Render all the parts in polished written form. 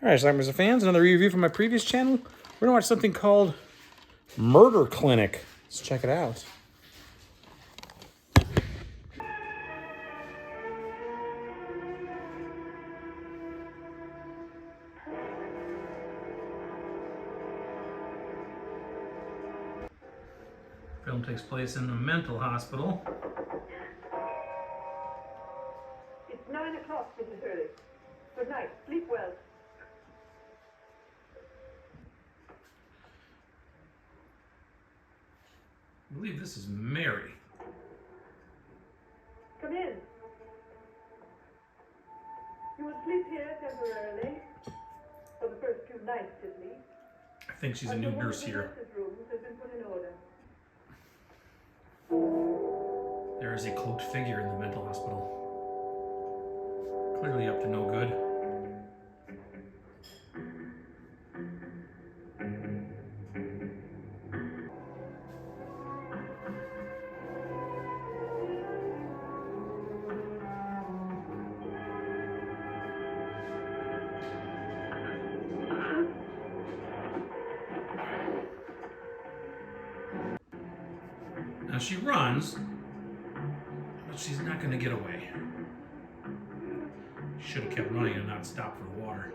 Alright, Schlockmeisters fans, another review from my previous channel. We're gonna watch something called Murder Clinic. Let's check it out. Film takes place in a mental hospital. It's 9 o'clock, Mrs. Hurley. Good night. Sleep well. I believe this is Mary. Come in. You will sleep here temporarily. For the first 2 nights, at least. I think she's a new nurse here. One of the nurses' rooms has been put in order. There is a cloaked figure in the mental hospital. Clearly up to no good. Now she runs, but she's not going to get away. Should have kept running and not stopped for the water.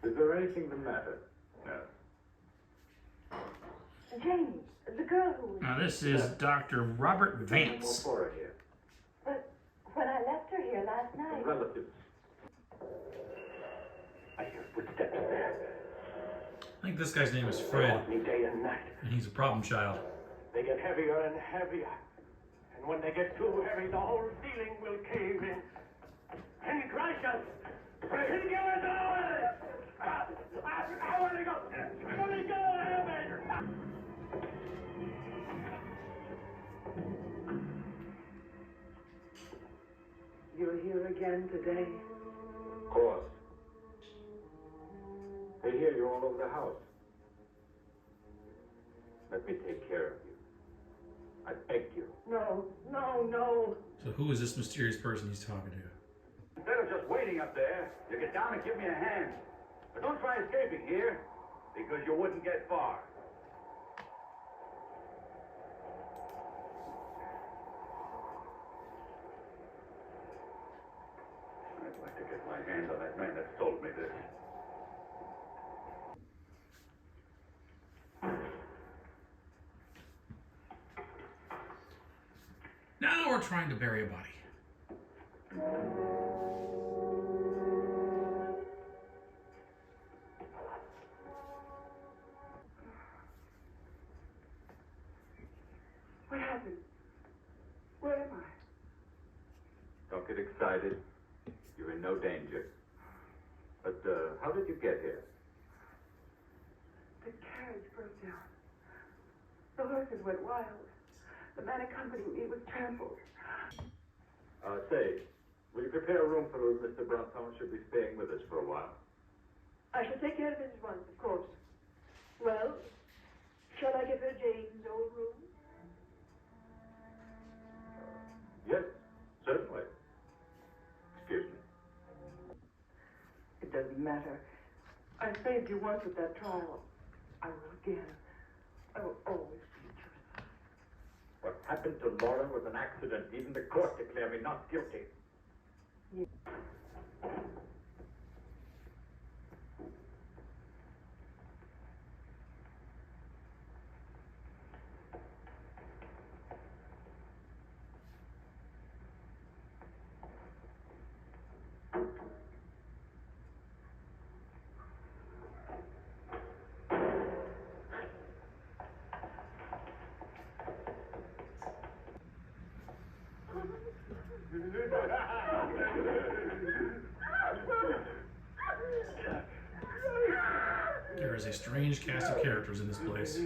Is there anything the matter? No. Janie, the girl who... Now this is Dr. Robert Vance. More here. But when I left her here last night... Relatives. I hear footsteps there. I think this guy's name is Fred, Me day and night. and he's a problem child. They get heavier and heavier. And when they get too heavy, the whole ceiling will cave in. And crush us. And give us away. I want to go. I want to go. You're here again today. Of course. They hear you all over the house. Let me take care of you. I beg you. No, no, no. So who is this mysterious person he's talking to? Instead of just waiting up there, you get down and give me a hand. But don't try escaping here, because you wouldn't get far. I'd like to get my hands on that man that sold me this. Now we're trying to bury a body. What happened? Where am I? Don't get excited. You're in no danger. But, how did you get here? The carriage broke down. The horses went wild. The man accompanying me was trampled. Say, will you prepare a room for Mr. Bronson? Should be staying with us for a while. I shall take care of it at once, of course. Well, shall I give her Jane's old room? Yes, certainly. Excuse me. It doesn't matter. I saved you once at that trial. I will again. I will always be at your side. What happened to Laura was an accident. Even the court declared me not guilty. There is a strange cast of characters in this place.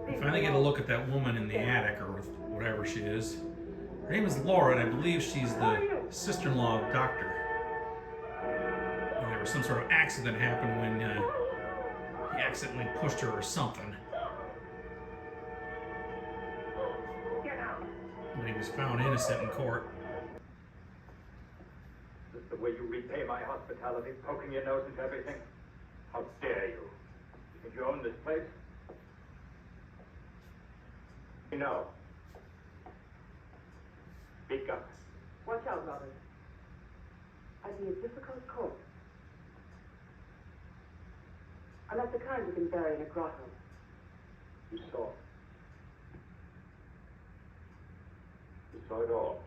We finally get a look at that woman in the attic, or whatever she is. Her name is Laura, and I believe she's the sister-in-law of Doctor. And there was some sort of accident happened when he accidentally pushed her or something. But he was found innocent in court. Is this the way you repay my hospitality, poking your nose into everything? How dare you? You think you own this place? You know. Speak up. Watch out, Robert. I'd be a difficult cook. I'm not the kind you can bury in a grotto. You saw. You saw it all.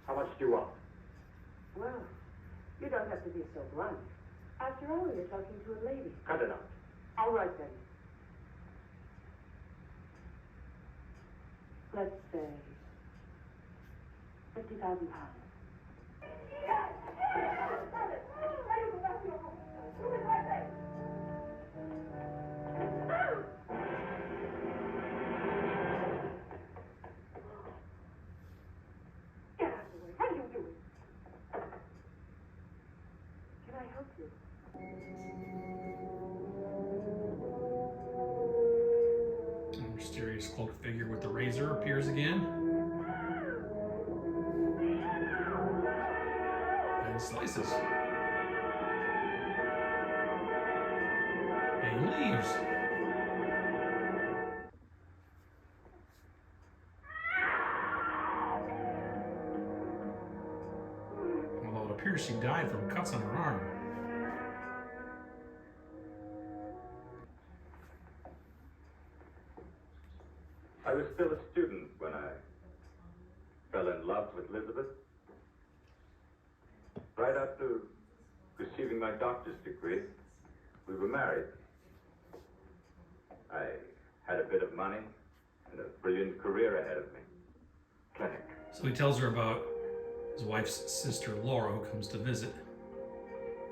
How much do you want? Well, you don't have to be so blunt. After all, you're talking to a lady. Cut it out. All right, then. Let's say £50,000. Get out of the way. What are you doing? Can I help you? A mysterious cloaked figure with the razor appears again. And slices. And leaves. Although it appears she died from cuts on her arm. I was still a student when I fell in love with Elizabeth. Right after receiving my doctor's degree, we were married. I had a bit of money and a brilliant career ahead of me. Clinic. So he tells her about his wife's sister Laura, who comes to visit.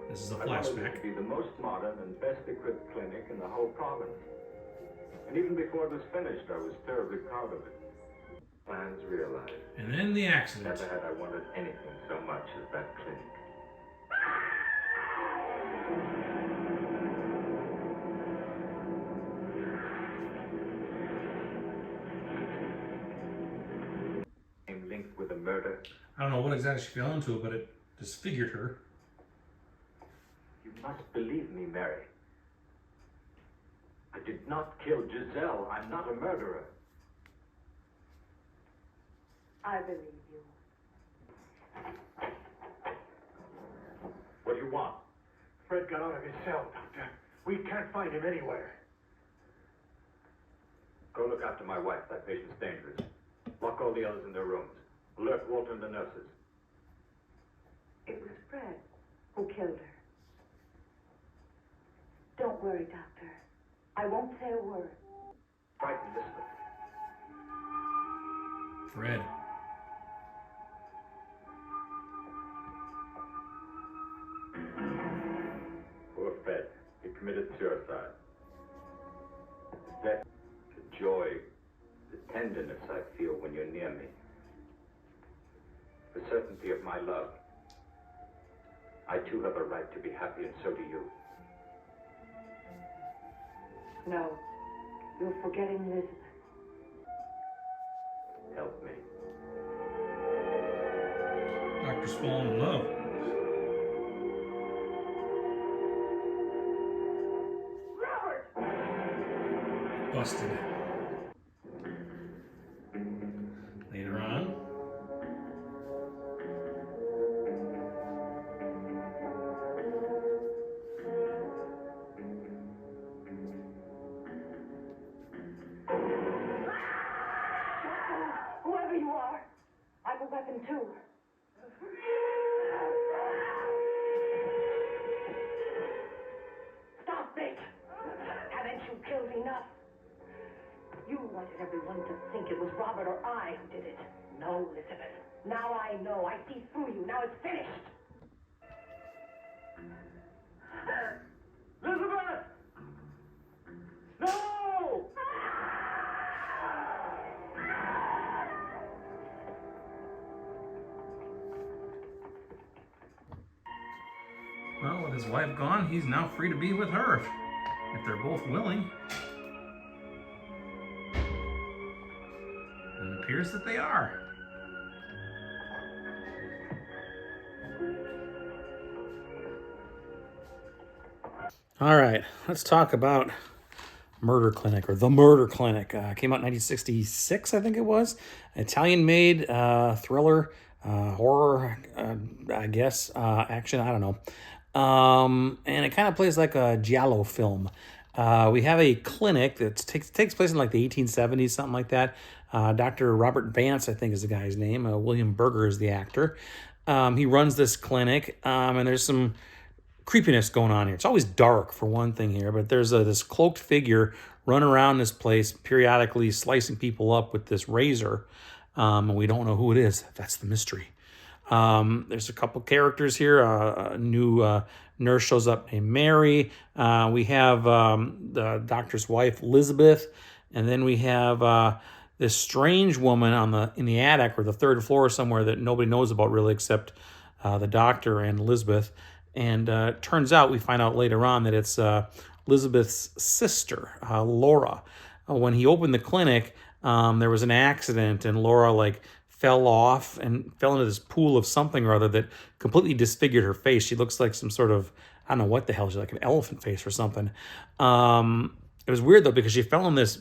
This is a I wanted it flashback. to be the most modern and best equipped clinic in the whole province. And even before it was finished, I was terribly proud of it. Plans realized. And then the accident. Never had I wanted anything so much as that clinic. Linked with a murder. I don't know what exactly she fell into, but it disfigured her. You must believe me, Mary. I did not kill Giselle. I'm not a murderer. I believe you. What do you want? Fred got out of his cell, Doctor. We can't find him anywhere. Go look after my wife. That patient's dangerous. Lock all the others in their rooms. Alert Walter and the nurses. It was Fred who killed her. Don't worry, Doctor. I won't say a word. Frighten Elizabeth. Fred. Poor Fred. He committed suicide. The death, the joy, the tenderness I feel when you're near me. The certainty of my love. I too have a right to be happy, and so do you. No, you're forgetting Elizabeth. Help me. Doctor's fallen in love. Robert! Busted. Later on. Whoever you are, I'm a weapon too. Stop it! Haven't you killed enough? You wanted everyone to think it was Robert or I who did it. No, Elizabeth. Now I know. I see through you. Now it's finished. Elizabeth! No! wife gone, he's now free to be with her if they're both willing. And it appears that they are. All right, let's talk about Murder Clinic, or The Murder Clinic. Came out in 1966, I think it was. Italian-made thriller, horror, I guess, action, I don't know. And it kind of plays like a giallo film. We have a clinic that takes place in like the 1870s, something like that. Dr. Robert Vance, I think is the guy's name. William Berger is the actor. He runs this clinic, and there's some creepiness going on here. It's always dark for one thing here, but there's this cloaked figure running around this place, periodically slicing people up with this razor, and we don't know who it is. That's the mystery. There's a couple characters here. A new nurse shows up named Mary. We have the doctor's wife, Elizabeth, and then we have this strange woman in the attic or the third floor somewhere that nobody knows about really except the doctor and Elizabeth. And turns out, we find out later on that it's Elizabeth's sister, Laura. When he opened the clinic, there was an accident, and Laura fell off and fell into this pool of something or other that completely disfigured her face. She looks like some sort of, I don't know what the hell, she's like an elephant face or something. It was weird though, because she fell in this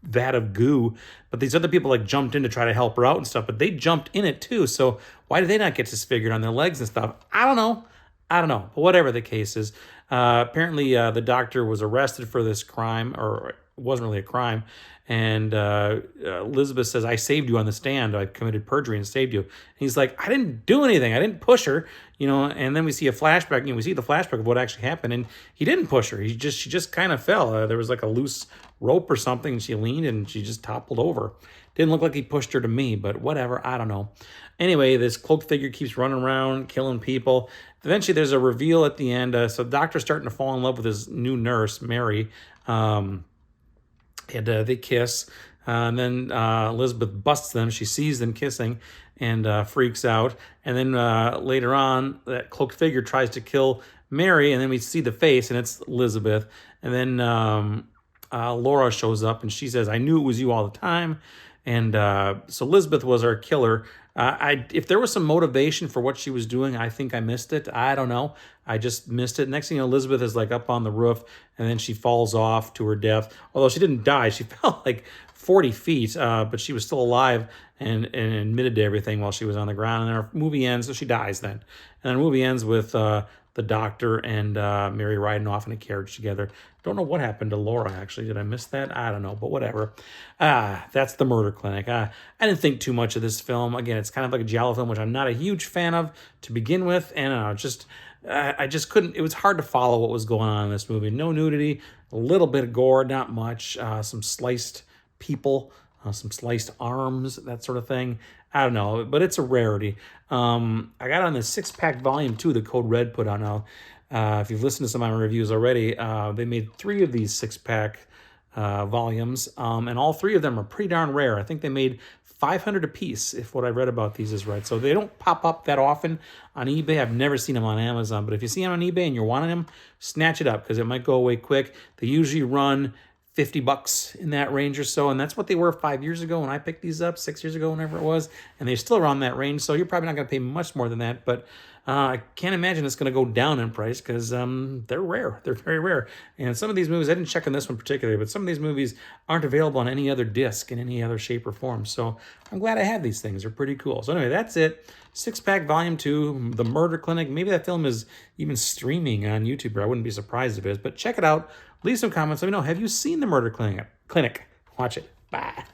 vat of goo, but these other people jumped in to try to help her out and stuff, but they jumped in it too. So why did they not get disfigured on their legs and stuff? I don't know. But whatever the case is, apparently the doctor was arrested for this crime, or it wasn't really a crime. And Elizabeth says, I saved you on the stand. I committed perjury and saved you. And he's like, I didn't do anything. I didn't push her, and then we see a flashback, we see the flashback of what actually happened. And he didn't push her. She just kind of fell. There was like a loose rope or something, and she leaned and she just toppled over. Didn't look like he pushed her to me, but whatever. I don't know. Anyway, this cloaked figure keeps running around, killing people. Eventually, there's a reveal at the end. So the doctor's starting to fall in love with his new nurse, Mary. And they kiss. And then Elizabeth busts them. She sees them kissing and freaks out. And then later on, that cloaked figure tries to kill Mary. And then we see the face, and it's Elizabeth. And then Laura shows up, and she says, I knew it was you all the time. And so Elizabeth was our killer. If there was some motivation for what she was doing, I think I missed it. I don't know. I just missed it. Next thing you know, Elizabeth is up on the roof, and then she falls off to her death. Although she didn't die. She fell 40 feet, but she was still alive and admitted to everything while she was on the ground. And our movie ends, so she dies then. And the movie ends with the doctor and Mary riding off in a carriage together. Don't know what happened to Laura, actually. Did I miss that? I don't know, but whatever. That's The Murder Clinic. I didn't think too much of this film. Again, it's kind of like a giallo film, which I'm not a huge fan of to begin with. And I just couldn't, it was hard to follow what was going on in this movie. No nudity, a little bit of gore, not much. Some sliced people, some sliced arms, that sort of thing. I don't know, but it's a rarity. I got on the 6-pack volume 2 that Code Red put on now. If you've listened to some of my reviews already, they made 3 of these 6-pack volumes, and all 3 of them are pretty darn rare. I think they made 500 a piece, if what I read about these is right. So they don't pop up that often on eBay. I've never seen them on Amazon, but if you see them on eBay and you're wanting them, snatch it up, because it might go away quick. They usually run $50 in that range or so, and that's what they were 5 years ago when I picked these up, 6 years ago, whenever it was, and they're still around that range, so you're probably not going to pay much more than that, but I can't imagine it's going to go down in price, because they're rare. They're very rare, and some of these movies, I didn't check on this one particularly, but some of these movies aren't available on any other disc in any other shape or form, so I'm glad I have these things. They're pretty cool. So anyway, that's it. 6-pack volume 2, The Murder Clinic. Maybe that film is even streaming on YouTube, or I wouldn't be surprised if it is, but check it out. Leave some comments. Let me know, have you seen The Murder Clinic? Watch it. Bye.